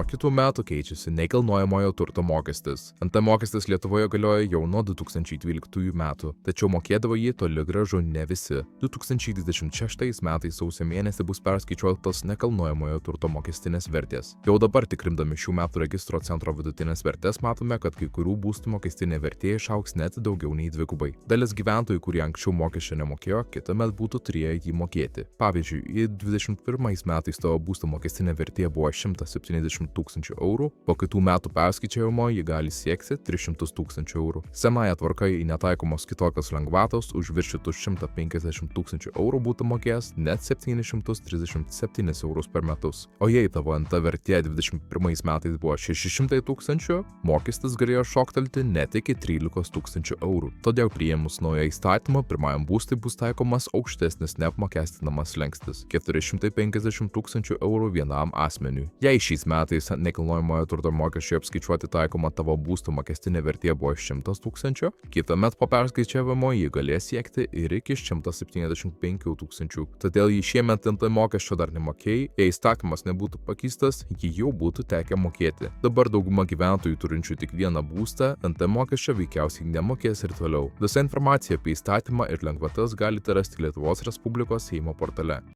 nuo kitų metų keičiasi nekilnojamojo turto mokestis. NT mokestis Lietuvoje galioja jau nuo 2012 metų, tačiau mokėdavo jį toli gražu ne visi. 2026 metais sausio mėnesį bus perskaičiuotos nekilnojamojo turto mokestinės vertės. Jau dabar tikrindami šių metų registro centro vidutinės vertės matome, kad kai kurių būstų mokestinė vertė išaugs net daugiau nei dvigubai. Dalis gyventojų, kurie anksčiau mokesčio nemokėjo, kitąmet būtų turėję jį mokėti. Pavyzdžiui, į 2021 metais tavo būsto mokestinė vertė buvo 170 000 eurų, po kitų metų perskaičiavimo ji gali siekti 300 000 eurų. Senąja tvarka į netaikomos kitokios lengvatos už viršytus 150 000 eurų būtų mokėjęs net 737 eurus per metus. O jei tavo NT vertė 2021 metais buvo 600 000, mokestis galėjo šoktelti net iki 13 000 eurų. Todėl priėmus naują įstatymą, pirmajam būstui bus taikomas aukštesnis neapmokestinamas slenkstis – 450 000 eurų vienam asmeniui. Jei šiais metais nekilnojamojo turto mokesčiui apskaičiuoti taikoma tavo būsto mokestinė vertė buvo 100 000, kitąmet po perskaičiavimo jį galės siekti ir iki 175 000. Todėl jei šiemet NT mokesčio dar nemokėjai, jei įstatymas nebūtų pakeistas, jį jau būtų tekę mokėti. Dabar dauguma gyventojų turinčių tik vieną būstą NT mokesčio veikiausiai nemokės ir toliau. Visą informaciją apie įstatymą ir lengvatas galite rasti Lietuvos Respublikos Seimo portale.